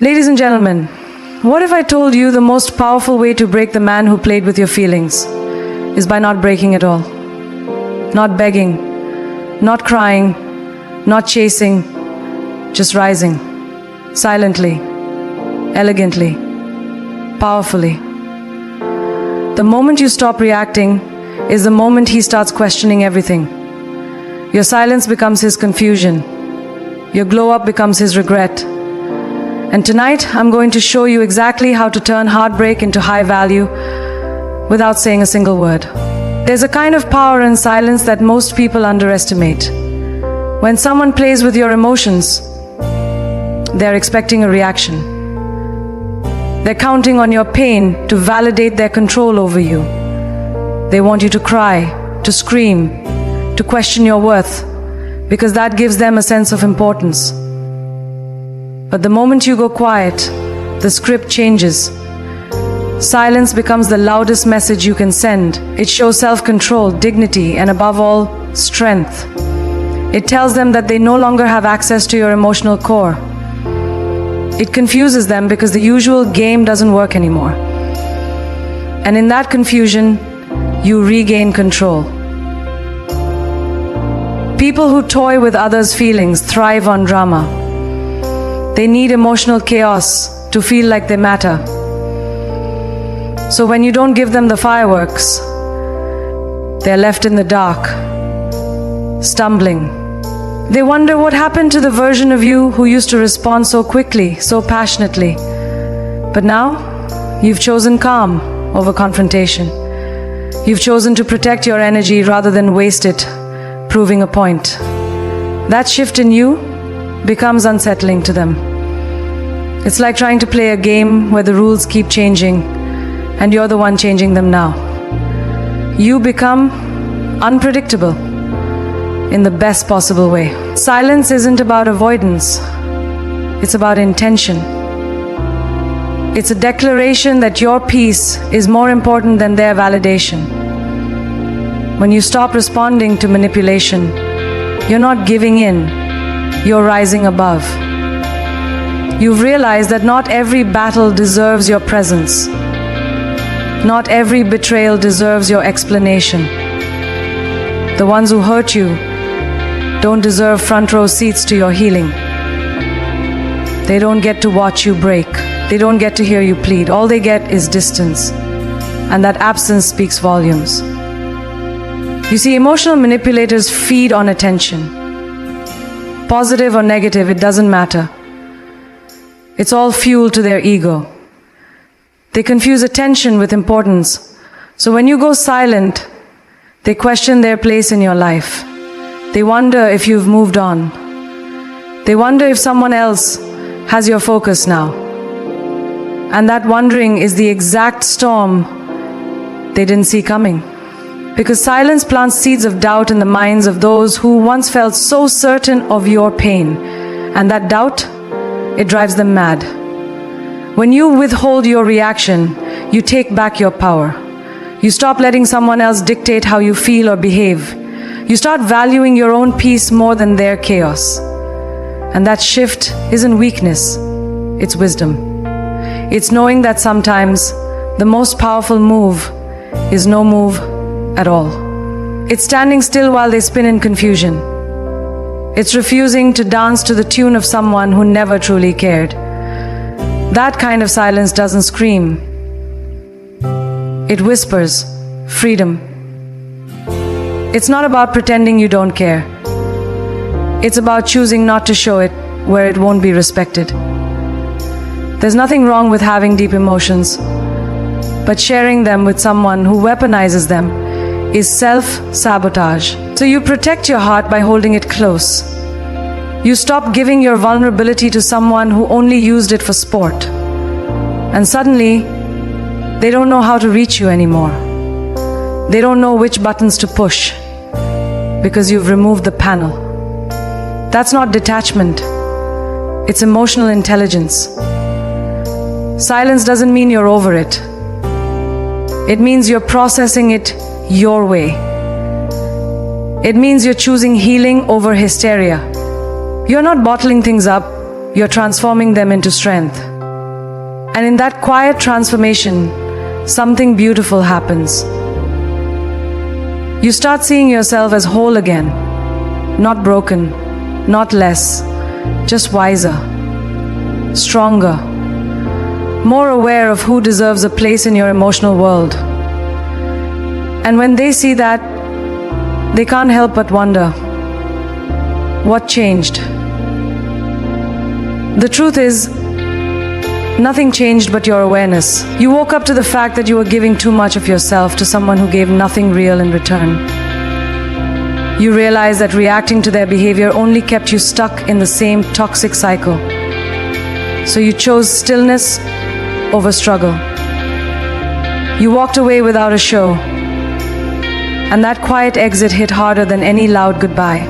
Ladies and gentlemen, what if I told you the most powerful way to break the man who played with your feelings is by not breaking at all? Not begging, not crying, not chasing, just rising. Silently, elegantly, powerfully. The moment you stop reacting is the moment he starts questioning everything. Your silence becomes his confusion. Your glow up becomes his regret. And tonight, I'm going to show you exactly how to turn heartbreak into high value without saying a single word. There's a kind of power in silence that most people underestimate. When someone plays with your emotions, they're expecting a reaction. They're counting on your pain to validate their control over you. They want you to cry, to scream, to question your worth, because that gives them a sense of importance. But the moment you go quiet, the script changes. Silence becomes the loudest message you can send. It shows self-control, dignity, and above all, strength. It tells them that they no longer have access to your emotional core. It confuses them because the usual game doesn't work anymore. And in that confusion, you regain control. People who toy with others' feelings thrive on drama. They need emotional chaos to feel like they matter. So when you don't give them the fireworks, they're left in the dark, stumbling. They wonder what happened to the version of you who used to respond so quickly, so passionately. But now, you've chosen calm over confrontation. You've chosen to protect your energy rather than waste it, proving a point. That shift in you becomes unsettling to them. It's like trying to play a game where the rules keep changing and you're the one changing them now. You become unpredictable in the best possible way. Silence isn't about avoidance. It's about intention. It's a declaration that your peace is more important than their validation. When you stop responding to manipulation, you're not giving in. You're rising above. You've realized that not every battle deserves your presence. Not every betrayal deserves your explanation. The ones who hurt you don't deserve front row seats to your healing. They don't get to watch you break. They don't get to hear you plead. All they get is distance. And that absence speaks volumes. You see, emotional manipulators feed on attention. Positive or negative, it doesn't matter. It's all fuel to their ego. They confuse attention with importance. So when you go silent, they question their place in your life. They wonder if you've moved on. They wonder if someone else has your focus now. And that wondering is the exact storm they didn't see coming. Because silence plants seeds of doubt in the minds of those who once felt so certain of your pain. And that doubt, it drives them mad. When you withhold your reaction, you take back your power. You stop letting someone else dictate how you feel or behave. You start valuing your own peace more than their chaos. And that shift isn't weakness, it's wisdom. It's knowing that sometimes the most powerful move is no move at all. It's standing still while they spin in confusion. It's refusing to dance to the tune of someone who never truly cared. That kind of silence doesn't scream. It whispers, freedom. It's not about pretending you don't care. It's about choosing not to show it where it won't be respected. There's nothing wrong with having deep emotions, but sharing them with someone who weaponizes them is self-sabotage. So you protect your heart by holding it close. You stop giving your vulnerability to someone who only used it for sport. And suddenly, they don't know how to reach you anymore. They don't know which buttons to push because you've removed the panel. That's not detachment. It's emotional intelligence. Silence doesn't mean you're over it. It means you're processing it your way. It means you're choosing healing over hysteria. You're not bottling things up, you're transforming them into strength. And in that quiet transformation, something beautiful happens. You start seeing yourself as whole again, not broken, not less, just wiser, stronger, more aware of who deserves a place in your emotional world. And when they see that, they can't help but wonder, what changed? The truth is, nothing changed but your awareness. You woke up to the fact that you were giving too much of yourself to someone who gave nothing real in return. You realized that reacting to their behavior only kept you stuck in the same toxic cycle. So you chose stillness over struggle. You walked away without a show. And that quiet exit hit harder than any loud goodbye.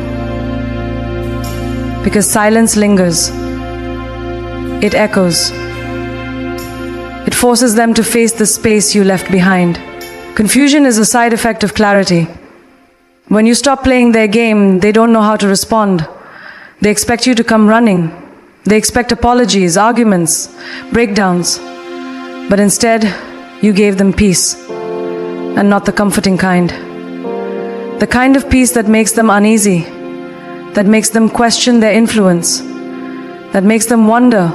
Because silence lingers. It echoes. It forces them to face the space you left behind. Confusion is a side effect of clarity. When you stop playing their game, they don't know how to respond. They expect you to come running. They expect apologies, arguments, breakdowns. But instead, you gave them peace, and not the comforting kind. The kind of peace that makes them uneasy, that makes them question their influence, that makes them wonder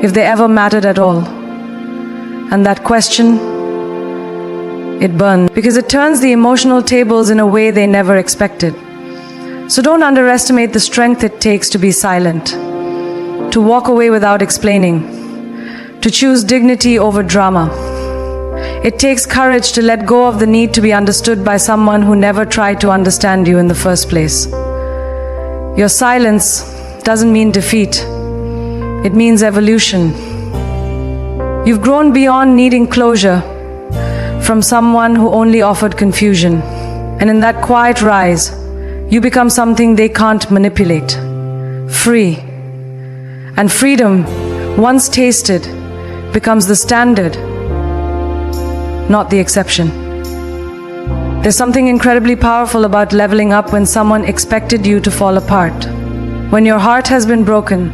if they ever mattered at all. And that question, it burns, because it turns the emotional tables in a way they never expected. So don't underestimate the strength it takes to be silent, to walk away without explaining, to choose dignity over drama. It takes courage to let go of the need to be understood by someone who never tried to understand you in the first place. Your silence doesn't mean defeat. It means evolution. You've grown beyond needing closure from someone who only offered confusion. And in that quiet rise, you become something they can't manipulate. Free. And freedom, once tasted, becomes the standard, not the exception. There's something incredibly powerful about leveling up when someone expected you to fall apart. When your heart has been broken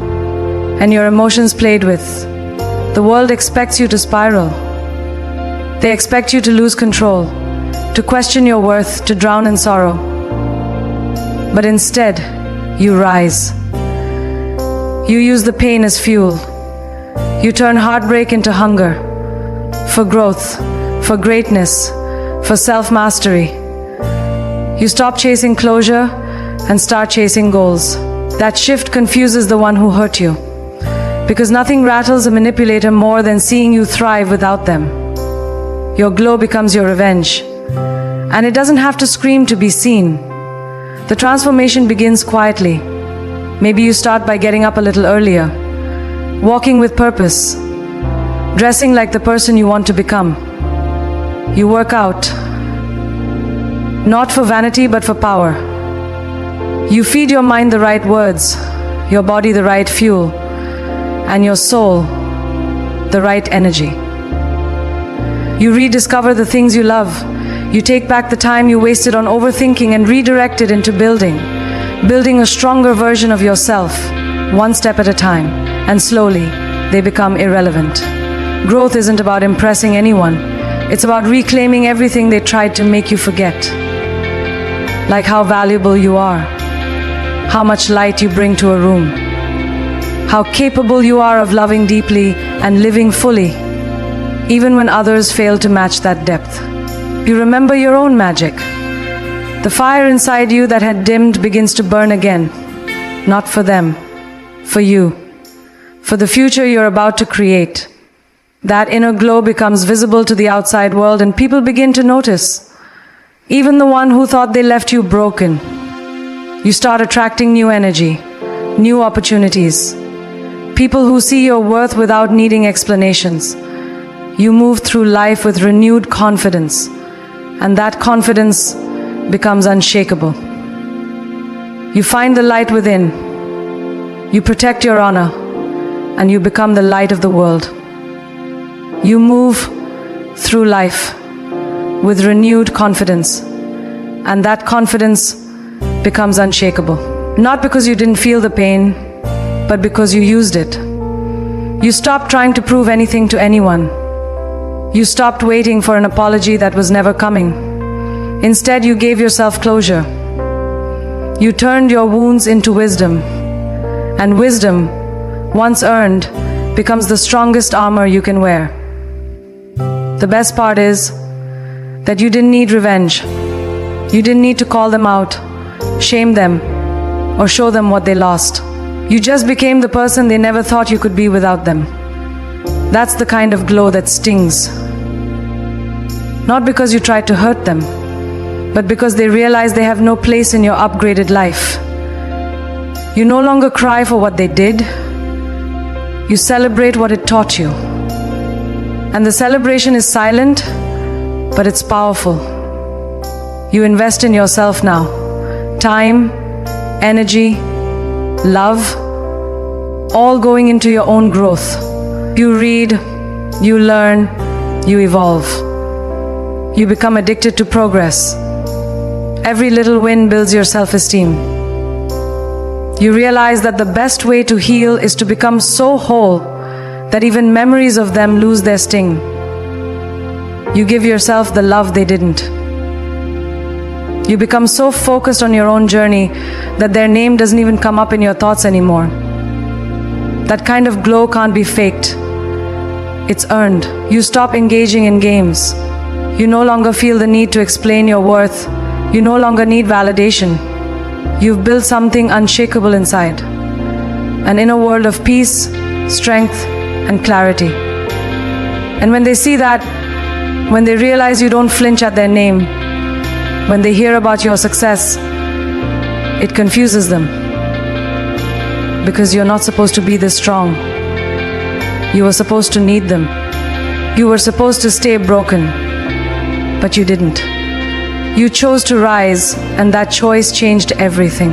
and your emotions played with, the world expects you to spiral. They expect you to lose control, to question your worth, to drown in sorrow. But instead, you rise. You use the pain as fuel. You turn heartbreak into hunger, for growth, for greatness, for self-mastery. You stop chasing closure and start chasing goals. That shift confuses the one who hurt you, because nothing rattles a manipulator more than seeing you thrive without them. Your glow becomes your revenge, and it doesn't have to scream to be seen. The transformation begins quietly. Maybe you start by getting up a little earlier, walking with purpose, dressing like the person you want to become. You work out, not for vanity but for power. You feed your mind the right words, your body the right fuel, and your soul the right energy. You rediscover the things you love. You take back the time you wasted on overthinking and redirect it into building a stronger version of yourself, one step at a time, and slowly they become irrelevant. Growth isn't about impressing anyone. It's about reclaiming everything they tried to make you forget. Like how valuable you are, how much light you bring to a room, how capable you are of loving deeply and living fully, even when others fail to match that depth. You remember your own magic. The fire inside you that had dimmed begins to burn again. Not for them, for you, for the future you're about to create. That inner glow becomes visible to the outside world, and people begin to notice. Even the one who thought they left you broken. You start attracting new energy, new opportunities. People who see your worth without needing explanations. You move through life with renewed confidence, and that confidence becomes unshakable. You find the light within. You protect your honor, and you become the light of the world. You move through life with renewed confidence, and that confidence becomes unshakable. Not because you didn't feel the pain, but because you used it. You stopped trying to prove anything to anyone. You stopped waiting for an apology that was never coming. Instead, you gave yourself closure. You turned your wounds into wisdom. And wisdom, once earned, becomes the strongest armor you can wear. The best part is that you didn't need revenge. You didn't need to call them out, shame them, or show them what they lost. You just became the person they never thought you could be without them. That's the kind of glow that stings. Not because you tried to hurt them, but because they realize they have no place in your upgraded life. You no longer cry for what they did. You celebrate what it taught you. And the celebration is silent, but it's powerful. You invest in yourself now. Time, energy, love, all going into your own growth. You read, you learn, you evolve. You become addicted to progress. Every little win builds your self-esteem. You realize that the best way to heal is to become so whole that even memories of them lose their sting. You give yourself the love they didn't. You become so focused on your own journey that their name doesn't even come up in your thoughts anymore. That kind of glow can't be faked. It's earned. You stop engaging in games. You no longer feel the need to explain your worth. You no longer need validation. You've built something unshakable inside. An inner world of peace, strength, and clarity. And when they see that, when they realize you don't flinch at their name, when they hear about your success, it confuses them. Because you're not supposed to be this strong. You were supposed to need them. You were supposed to stay broken. But you didn't. You chose to rise, and that choice changed everything.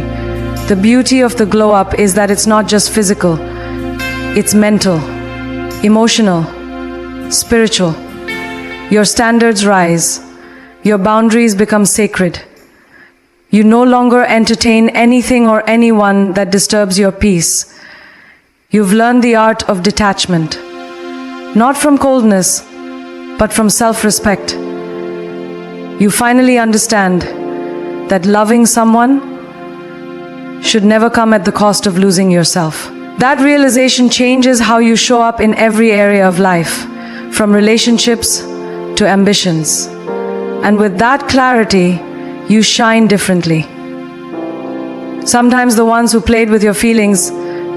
The beauty of the glow up is that it's not just physical. It's mental, emotional, spiritual. Your standards rise. Your boundaries become sacred. You no longer entertain anything or anyone that disturbs your peace. You've learned the art of detachment. Not from coldness, but from self-respect. You finally understand that loving someone should never come at the cost of losing yourself. That realization changes how you show up in every area of life, from relationships to ambitions. And with that clarity, you shine differently. Sometimes the ones who played with your feelings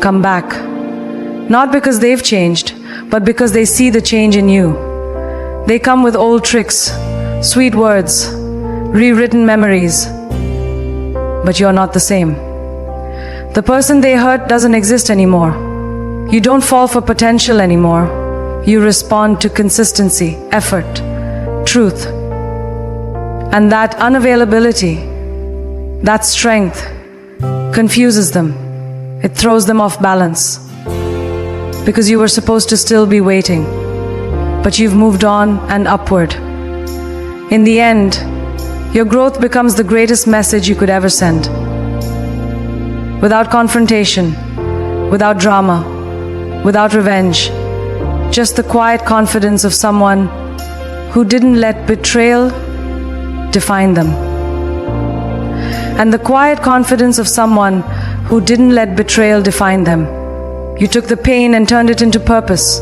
come back. Not because they've changed, but because they see the change in you. They come with old tricks, sweet words, rewritten memories. But you're not the same. The person they hurt doesn't exist anymore. You don't fall for potential anymore. You respond to consistency, effort, truth. And that unavailability, that strength, confuses them. It throws them off balance. Because you were supposed to still be waiting. But you've moved on and upward. In the end, your growth becomes the greatest message you could ever send. Without confrontation, without drama, without revenge, just the quiet confidence of someone who didn't let betrayal define them. And the quiet confidence of someone who didn't let betrayal define them. You took the pain and turned it into purpose.